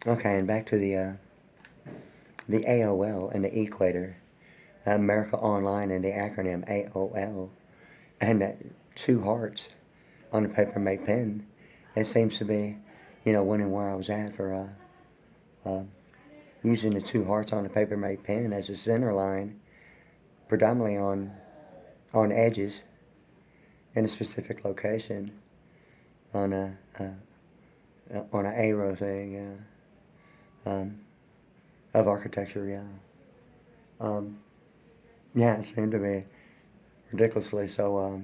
Okay, and back to the AOL and the equator, America Online and the acronym AOL, and that two hearts on the paper made pen. It seems to be, winning where I was at for uh, using the two hearts on the paper made pen as a center line, predominantly on edges in a specific location on on an arrow thing of architecture. Yeah, it seemed to be ridiculously so.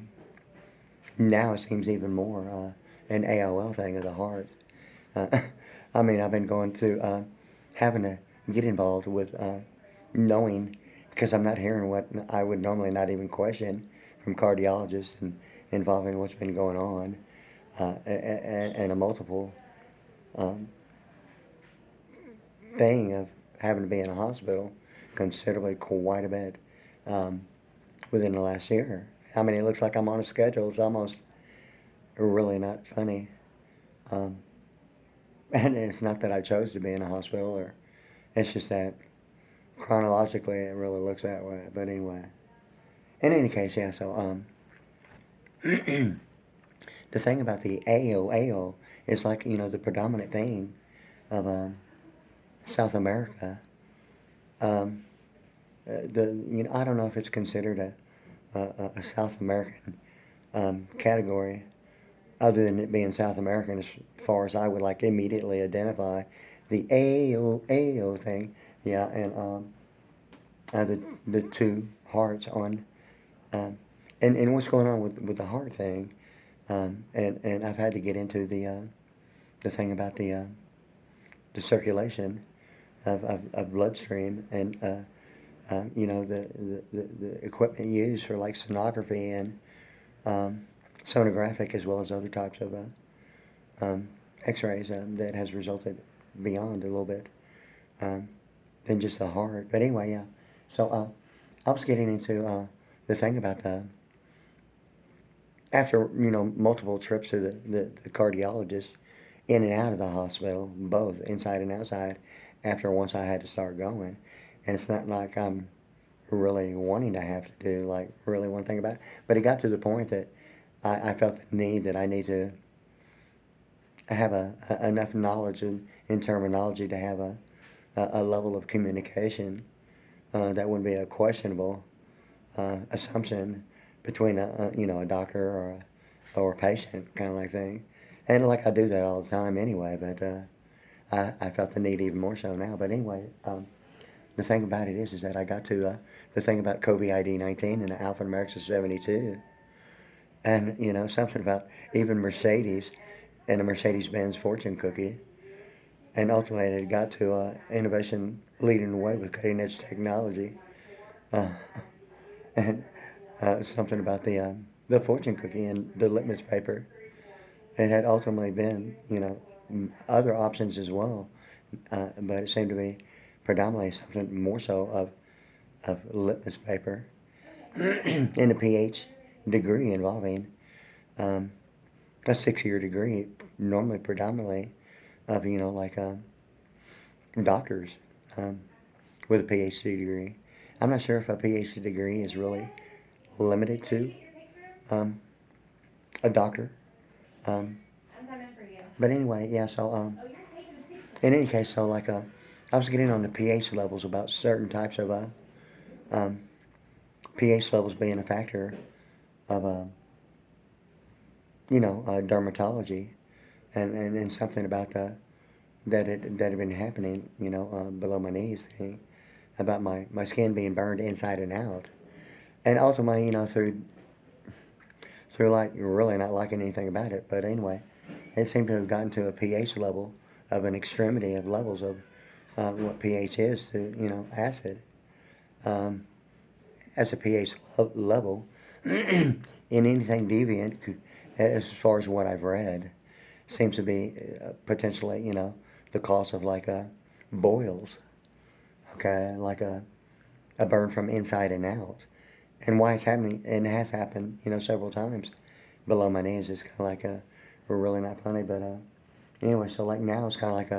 Now it seems even more an AOL thing of the heart. Uh, I mean, I've been going through having to get involved with knowing because I'm not hearing what I would normally not even question from cardiologists and involving what's been going on and a multiple um, thing of having to be in a hospital considerably quite a bit um, within the last year. I mean, it looks like I'm on a schedule. It's almost really not funny. Um, and it's not that I chose to be in a hospital, or it's just that chronologically it really looks that way. But anyway, in any case, yeah. So the thing about the AOL is like the predominant thing of South America. Um, I don't know if it's considered a South American category, other than it being South American, as far as I would like immediately identify the AO thing. Yeah, and the two hearts on, um, and what's going on with the heart thing, and I've had to get into the thing about the circulation of bloodstream and the equipment used for like sonography and sonographic as well as other types of um, X-rays that has resulted beyond a little bit um, than just the heart. But anyway, yeah. So I was getting into the thing about the after multiple trips to the cardiologist in and out of the hospital, both inside and outside. After once I had to start going, and it's not like I'm really wanting to have to do like really one thing about it. But it got to the point that I felt the need that I need to have enough knowledge in terminology to have a level of communication that wouldn't be a questionable assumption between a doctor or a patient kind of like thing. And like I do that all the time anyway, but I felt the need even more so now. But anyway, the thing about it is that I got to the thing about COVID-19 and the alphanumerics of 72, and something about even Mercedes and a Mercedes-Benz fortune cookie, and ultimately it got to innovation leading the way with cutting-edge technology, uh, and something about the fortune cookie and the litmus paper. It had ultimately been other options as well, but it seemed to be predominantly something more so of litmus paper and a PhD degree involving um, a 6 year degree, normally predominantly of like doctors um, with a PhD degree. I'm not sure if a PhD degree is really limited to um, a doctor. Um, but anyway, yeah. So in any case, so like I was getting on the pH levels about certain types of um, pH levels being a factor of dermatology, and something about that had been happening below my knees thing, about my skin being burned inside and out, and ultimately through like really not liking anything about it. But anyway, it seemed to have gotten to a pH level of an extremity of levels of what pH is to acid um, as a pH level in anything deviant, as far as what I've read, seems to be potentially the cause of like boils, okay, like a burn from inside and out. And why it's happening, and it has happened, several times below my knees, is kind of like a really not funny, but anyway, so like now it's kind of like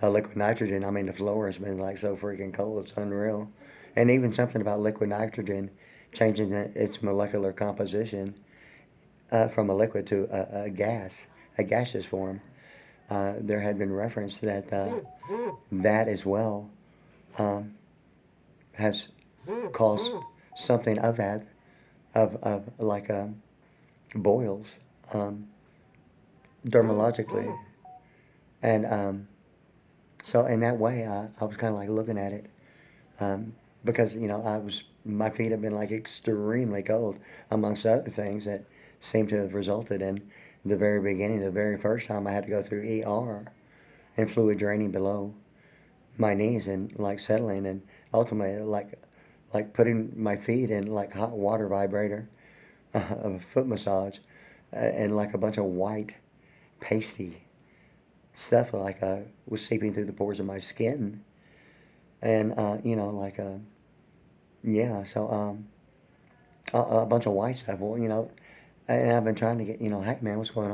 liquid nitrogen. I mean, the floor has been like so freaking cold, it's unreal. And even something about liquid nitrogen changing its molecular composition from a liquid to a gaseous form. There had been reference that that as well um, has caused something of that, of like boils, um, dermatologically. And so in that way, I was kind of like looking at it because, my feet have been like extremely cold, amongst other things that seem to have resulted in the very beginning, the very first time I had to go through ER and fluid draining below my knees and like settling and ultimately like putting my feet in like hot water vibrator of a foot massage and like a bunch of white pasty stuff like was seeping through the pores of my skin and yeah, so a bunch of white stuff. Well, and I've been trying to get, hey man, what's going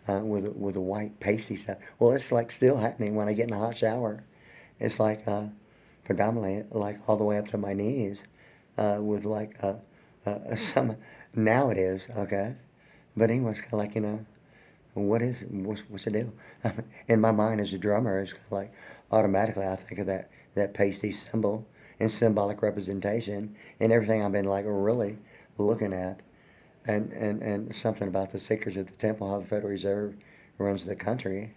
on with the white pasty stuff? Well, it's like still happening when I get in a hot shower. It's like predominantly like all the way up to my knees with like some. Now it is okay, but anyway, it's kind of like what's the deal? In my mind as a drummer, it's kind of like automatically I think of that pasty symbol and symbolic representation and everything I've been like really looking at, and something about the secrets of the temple, how the Federal Reserve runs the country,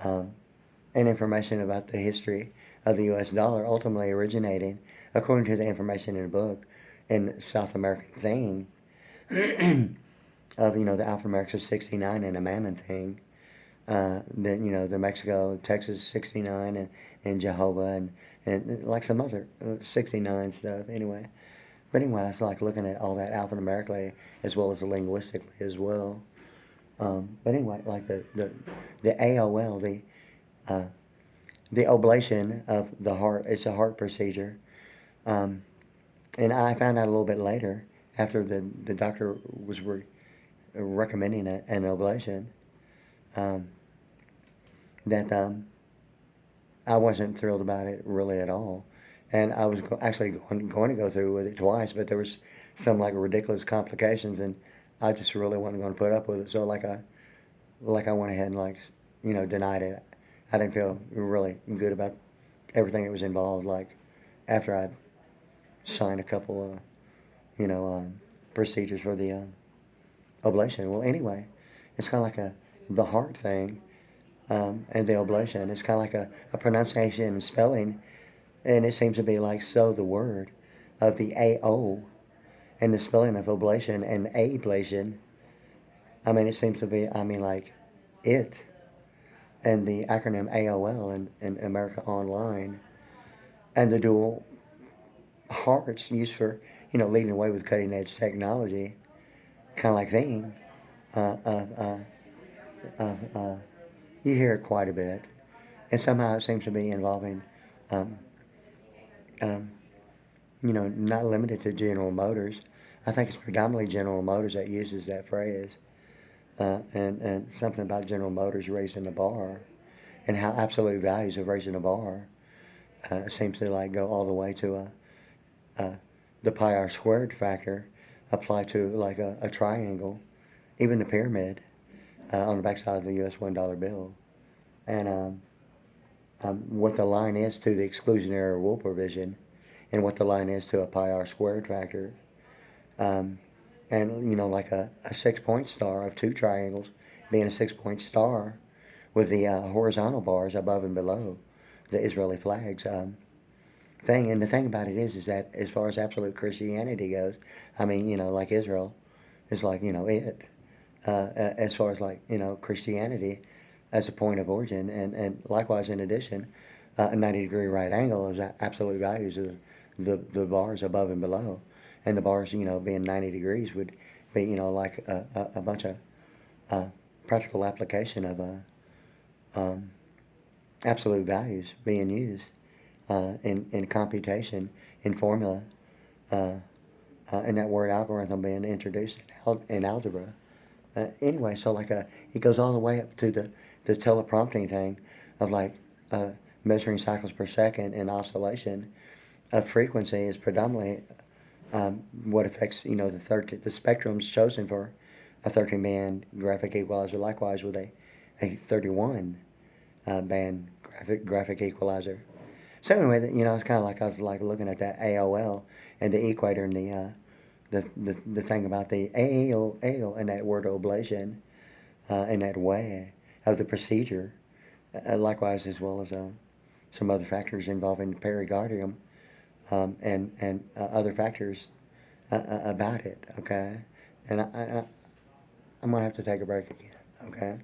um, and information about the history of the U.S. dollar ultimately originating, according to the information in the book, in South American thing of the Alpha America 69 and the Mammon thing. Then the Mexico Texas 69 and Jehovah and like some other 69 stuff anyway. But anyway, I was like looking at all that alphanumerically as well as linguistically as well. But anyway, like the AOL, uh, the oblation of the heart, it's a heart procedure. Um, and I found out a little bit later after the doctor was recommending an oblation um, that I wasn't thrilled about it really at all. And I was actually going to go through with it twice, but there was some like ridiculous complications, and I just really wasn't going to put up with it. So like I went ahead and like denied it. I didn't feel really good about everything that was involved. Like after I signed a couple of procedures for the oblation. Well, anyway, it's kind of like the heart thing and the oblation. It's kind of like a pronunciation and spelling, and it seems to be like so the word of the AO and the spelling of oblation and ablation. I mean, it seems to be, I mean, like it and the acronym AOL in America Online and the dual hearts used for, leading away with cutting edge technology, kind of like thing. Uh, uh, uh, you hear it quite a bit. And somehow it seems to be involving um, um, not limited to General Motors. I think it's predominantly General Motors that uses that phrase, and something about General Motors raising the bar, and how absolute values of raising the bar seems to like go all the way to the pi r squared factor apply to like a triangle, even the pyramid on the backside of the U.S. $1 bill, and what the line is to the exclusionary rule provision, and what the line is to a pi r squared factor. Um, and like a 6 point star of two triangles being a 6 point star with the horizontal bars above and below the Israeli flags thing. And the thing about it is that as far as absolute Christianity goes, I mean, like Israel is like, it. As far as like, Christianity as a point of origin, and likewise, in addition, a 90-degree right angle is absolute values of the bars above and below. And the bars, being 90 degrees would be, like a bunch of practical application of absolute values being used in computation, in formula, uh, and that word algorithm being introduced in algebra. Anyway, so like it goes all the way up to the teleprompting thing of like uh, measuring cycles per second and oscillation of frequency is predominantly what affects, the spectrums chosen for a 13-band graphic equalizer, likewise with a 31 band graphic equalizer. So anyway, it's kind of like I was like looking at that AOL and the equator and the thing about the AOL and that word oblation in that way of the procedure, likewise as well as some other factors involving pericardium and other factors about it. Okay, and I'm gonna have to take a break again. Okay.